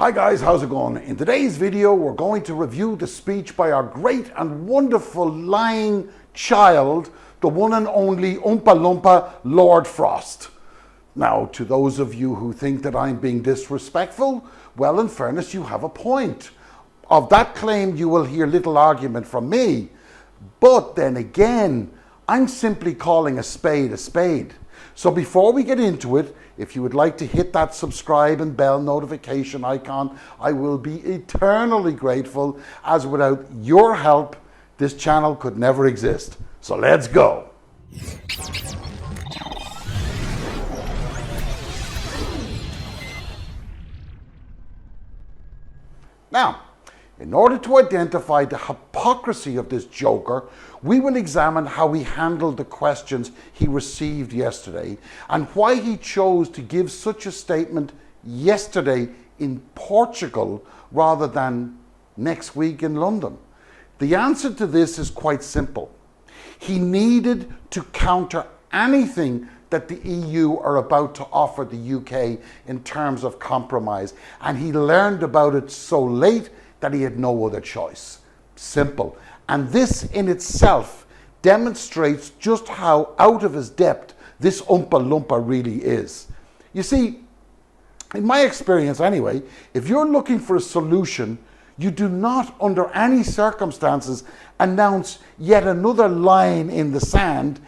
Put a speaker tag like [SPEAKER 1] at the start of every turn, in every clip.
[SPEAKER 1] Hi guys, how's it going? In today's video, we're going to review the speech by our great and wonderful lying child, the one and only Oompa Loompa, Lord Frost. Now, to those of you who think that I'm being disrespectful, well, in fairness, you have a point. Of that claim, you will hear little argument from me. But then again, I'm simply calling a spade a spade. So before we get into it, if you would like to hit that subscribe and bell notification icon, I will be eternally grateful, as without your help, this channel could never exist. So let's go. Now, in order to identify the hypocrisy of this joker, we will examine how he handled the questions he received yesterday and why he chose to give such a statement yesterday in Portugal rather than next week in London. The answer to this is quite simple. He needed to counter anything that the EU are about to offer the UK in terms of compromise, and he learned about it so late that he had no other choice. Simple. And this in itself demonstrates just how out of his depth this Oompa Loompa really is. You see, in my experience anyway, if you're looking for a solution, you do not under any circumstances announce yet another line in the sand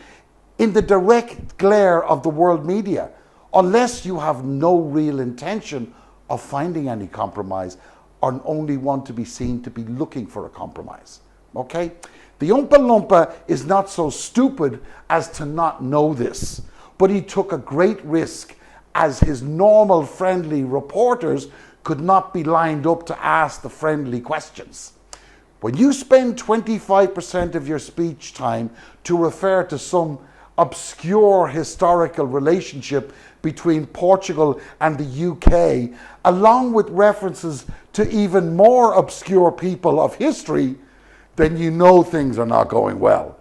[SPEAKER 1] in the direct glare of the world media, unless you have no real intention of finding any compromise or only want to be seen to be looking for a compromise. Okay? The Oompa Loompa is not so stupid as to not know this, but he took a great risk, as his normal friendly reporters could not be lined up to ask the friendly questions. When you spend 25% of your speech time to refer to some obscure historical relationship between Portugal and the UK, along with references to even more obscure people of history, then you know things are not going well.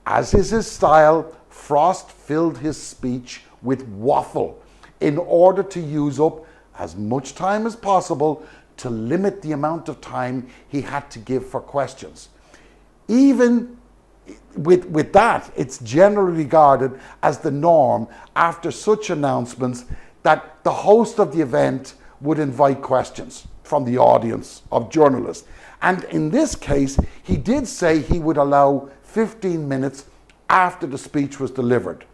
[SPEAKER 1] As is his style, Frost filled his speech with waffle in order to use up as much time as possible to limit the amount of time he had to give for questions. Even with that, it's generally regarded as the norm after such announcements that the host of the event would invite questions from the audience of journalists. And in this case, he did say he would allow 15 minutes after the speech was delivered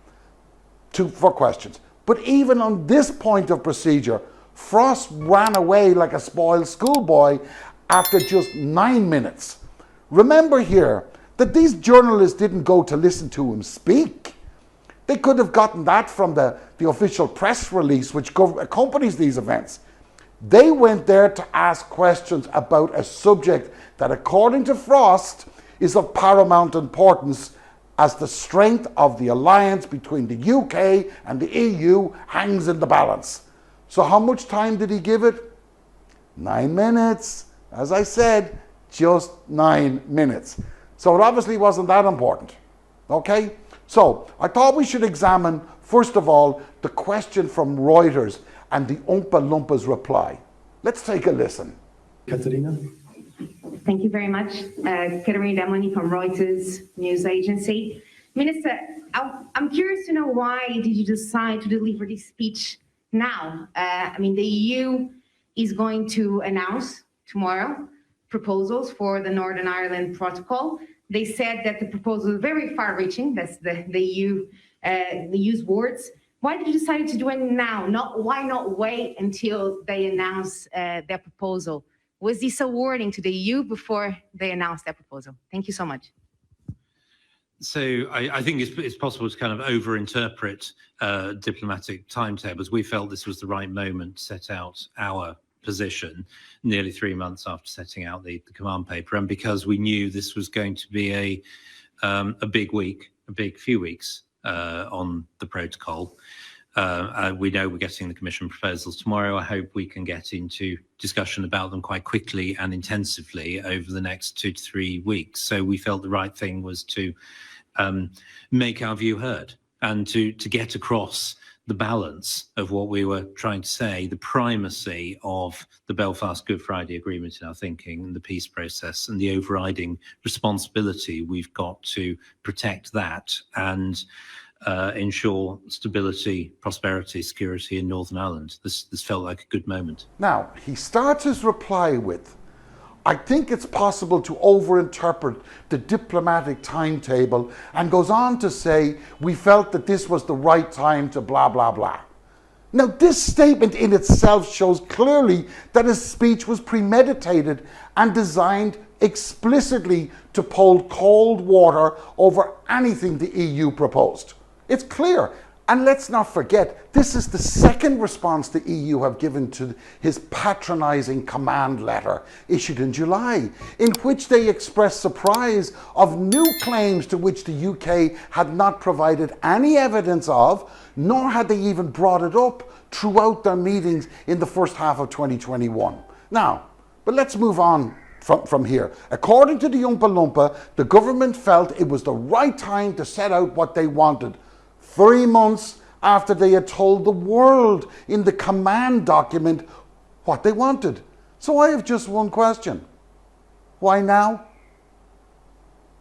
[SPEAKER 1] for questions. But even on this point of procedure, Frost ran away like a spoiled schoolboy after just 9 minutes. Remember here that these journalists didn't go to listen to him speak. They could have gotten that from the official press release which accompanies these events. They went there to ask questions about a subject that, according to Frost, is of paramount importance, as the strength of the alliance between the UK and the EU hangs in the balance. So how much time did he give it? 9 minutes. As I said, just 9 minutes. So it obviously wasn't that important. Okay? So I thought we should examine, first of all, the question from Reuters and the Oompa Loompa's reply. Let's take a listen.
[SPEAKER 2] Katerina?
[SPEAKER 3] Thank you very much. Katerina Demoni from Reuters news agency. Minister, I'm curious to know, why did you decide to deliver this speech now? I mean, the EU is going to announce tomorrow proposals for the Northern Ireland Protocol. They said that the proposal is very far-reaching. That's the EU, the EU's words. Why did you decide to do it now? Why not wait until they announce their proposal? Was this a warning to the EU before they announced their proposal? Thank you so much.
[SPEAKER 4] So I think it's possible to kind of over-interpret diplomatic timetables. We felt this was the right moment to set out our position nearly 3 months after setting out the command paper, and because we knew this was going to be a big few weeks on the protocol. We know we're getting the Commission proposals tomorrow. I hope we can get into discussion about them quite quickly and intensively over the next 2 to 3 weeks. So we felt the right thing was to make our view heard and to get across the balance of what we were trying to say, the primacy of the Belfast Good Friday Agreement in our thinking, and the peace process, and the overriding responsibility we've got to protect that and ensure stability, prosperity, security in Northern Ireland. This felt like a good moment.
[SPEAKER 1] Now, he starts his reply with, I think it's possible to overinterpret the diplomatic timetable, and goes on to say, we felt that this was the right time to blah, blah, blah. Now, this statement in itself shows clearly that his speech was premeditated and designed explicitly to pour cold water over anything the EU proposed. It's clear. And let's not forget, this is the second response the EU have given to his patronising command letter issued in July, in which they expressed surprise of new claims to which the UK had not provided any evidence of, nor had they even brought it up throughout their meetings in the first half of 2021. Now, but let's move on from here. According to the Oompa Loompa, the government felt it was the right time to set out what they wanted, 3 months after they had told the world in the command document what they wanted. So I have just one question. Why now?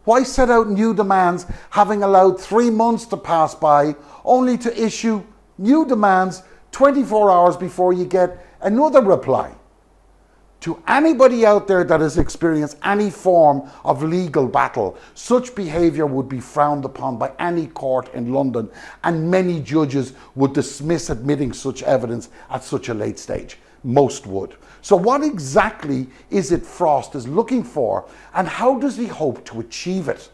[SPEAKER 1] Why set out new demands having allowed 3 months to pass by, only to issue new demands 24 hours before you get another reply? To anybody out there that has experienced any form of legal battle, such behaviour would be frowned upon by any court in London, and many judges would dismiss admitting such evidence at such a late stage. Most would. So what exactly is it Frost is looking for, and how does he hope to achieve it?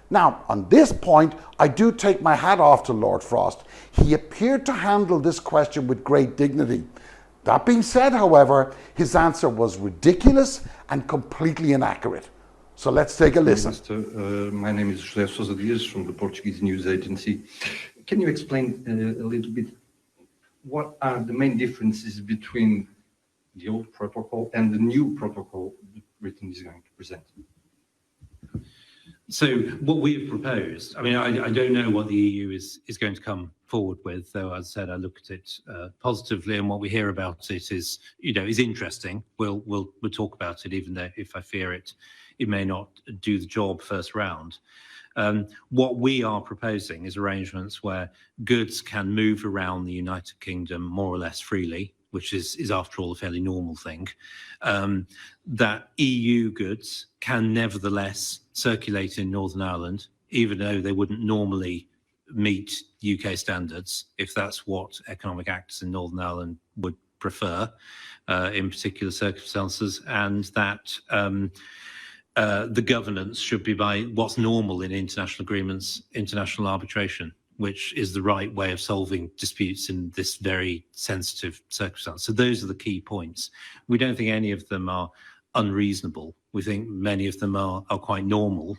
[SPEAKER 1] Now, on this point, I do take my hat off to Lord Frost. He appeared to handle this question with great dignity. That being said, however, his answer was ridiculous and completely inaccurate. So let's take a listen.
[SPEAKER 2] My name is José Sousa Dias from the Portuguese news agency. Can you explain a little bit what are the main differences between the old protocol and the new protocol that Britain is going to present?
[SPEAKER 4] So what we have proposed, I mean, I don't know what the EU is going to come forward with, though, as I said, I look at it positively, and what we hear about it is, is interesting. We'll talk about it, even though if I fear it may not do the job first round. What we are proposing is arrangements where goods can move around the United Kingdom more or less freely, which is after all a fairly normal thing, that EU goods can nevertheless circulate in Northern Ireland, even though they wouldn't normally meet UK standards, if that's what economic actors in Northern Ireland would prefer in particular circumstances, and that the governance should be by what's normal in international agreements, international arbitration, which is the right way of solving disputes in this very sensitive circumstance. So those are the key points. We don't think any of them are unreasonable. We think many of them are quite normal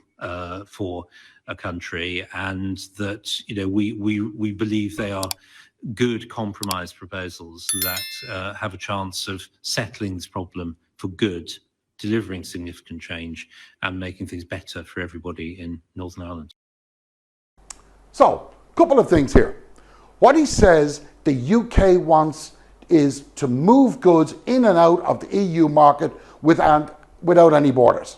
[SPEAKER 4] for a country, and that we believe they are good compromise proposals that have a chance of settling this problem for good, delivering significant change, and making things better for everybody in Northern Ireland.
[SPEAKER 1] So, a couple of things here. What he says the UK wants is to move goods in and out of the EU market without any borders.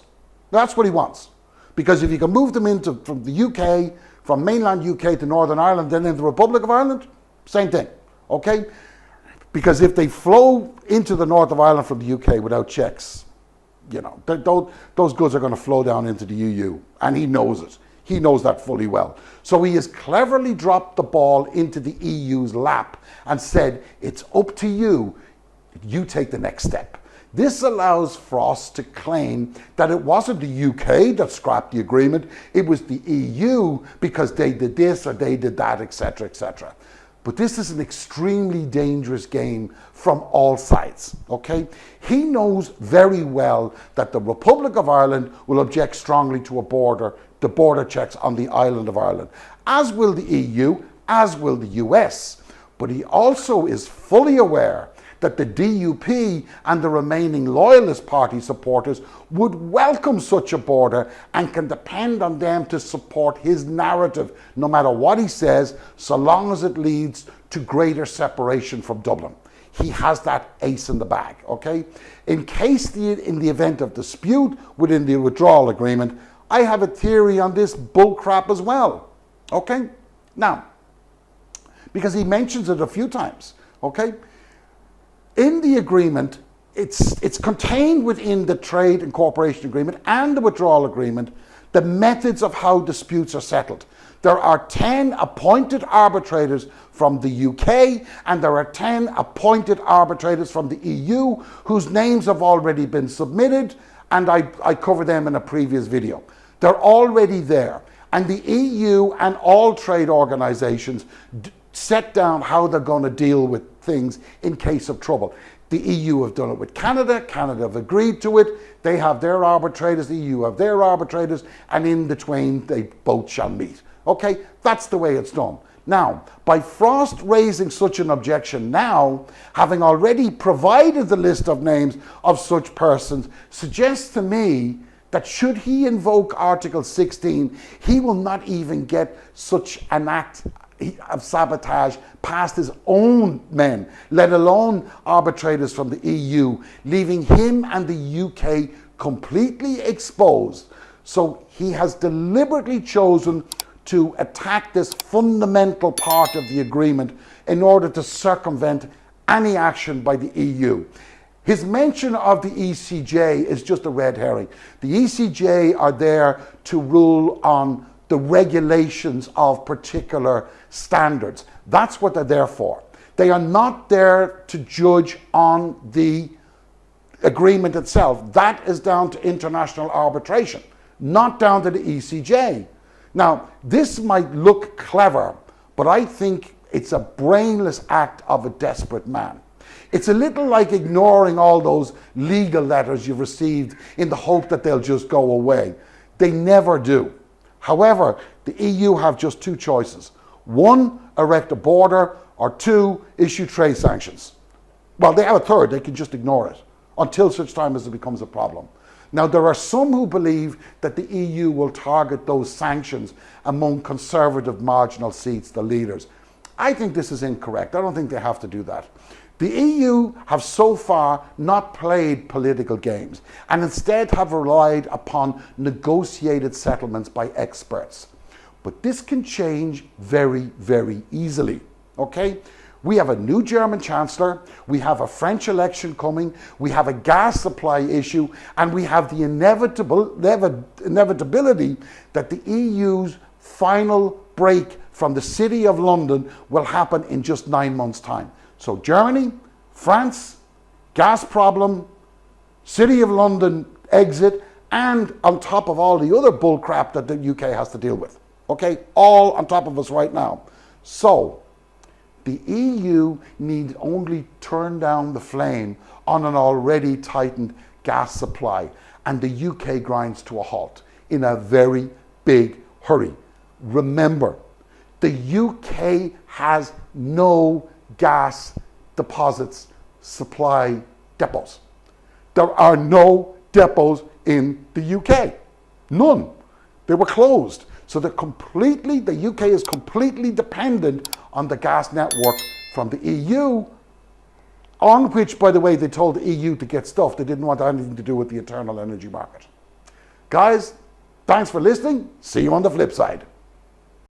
[SPEAKER 1] That's what he wants. Because if you can move them from the UK, from mainland UK to Northern Ireland, then in the Republic of Ireland, same thing, okay? Because if they flow into the north of Ireland from the UK without checks, those goods are going to flow down into the EU, and he knows it. He knows that fully well. So he has cleverly dropped the ball into the EU's lap and said, it's up to you. You take the next step. This allows Frost to claim that it wasn't the UK that scrapped the agreement, it was the EU because they did this or they did that, etc., etc. But this is an extremely dangerous game from all sides, okay? He knows very well that the Republic of Ireland will object strongly to the border checks on the island of Ireland, as will the EU, as will the US. But he also is fully aware that the DUP and the remaining Loyalist Party supporters would welcome such a border and can depend on them to support his narrative, no matter what he says, so long as it leads to greater separation from Dublin. He has that ace in the bag, okay? In the event of dispute within the withdrawal agreement, I have a theory on this bullcrap as well, okay? Now, because he mentions it a few times, okay? In the agreement, it's contained within the trade and cooperation agreement and the withdrawal agreement, the methods of how disputes are settled. There are 10 appointed arbitrators from the UK and there are 10 appointed arbitrators from the EU whose names have already been submitted, and I covered them in a previous video. They're already there, and the EU and all trade organizations set down how they're going to deal with things in case of trouble. The EU have done it with Canada. Canada have agreed to it. They have their arbitrators, the EU have their arbitrators, and in the twain they both shall meet. Okay, that's the way it's done. Now, by Frost raising such an objection now, having already provided the list of names of such persons, suggests to me that should he invoke Article 16, he will not even get such an act of sabotage past his own men, let alone arbitrators from the EU, leaving him and the UK completely exposed. So he has deliberately chosen to attack this fundamental part of the agreement in order to circumvent any action by the EU. His mention of the ECJ is just a red herring. The ECJ are there to rule on the regulations of particular standards. That's what they're there for. They are not there to judge on the agreement itself. That is down to international arbitration, not down to the ECJ. Now, this might look clever, but I think it's a brainless act of a desperate man. It's a little like ignoring all those legal letters you've received in the hope that they'll just go away. They never do. However, the EU have just two choices. One, erect a border, or two, issue trade sanctions. Well, they have a third, they can just ignore it until such time as it becomes a problem. Now, there are some who believe that the EU will target those sanctions among conservative marginal seats, the leaders. I think this is incorrect. I don't think they have to do that. The EU have so far not played political games and instead have relied upon negotiated settlements by experts. But this can change very, very easily, okay? We have a new German Chancellor, we have a French election coming, we have a gas supply issue, and we have the inevitability that the EU's final break from the City of London will happen in just 9 months' time. So Germany, France, gas problem, City of London exit, and on top of all the other bullcrap that the UK has to deal with. Okay, all on top of us right now. So the EU need only turn down the flame on an already tightened gas supply, and the UK grinds to a halt in a very big hurry. Remember, the UK has no gas deposits, supply depots. There are no depots in the UK. None. They were closed. So the UK is completely dependent on the gas network from the EU, on which, by the way, they told the EU to get stuff. They didn't want anything to do with the internal energy market. Guys, thanks for listening. See you on the flip side.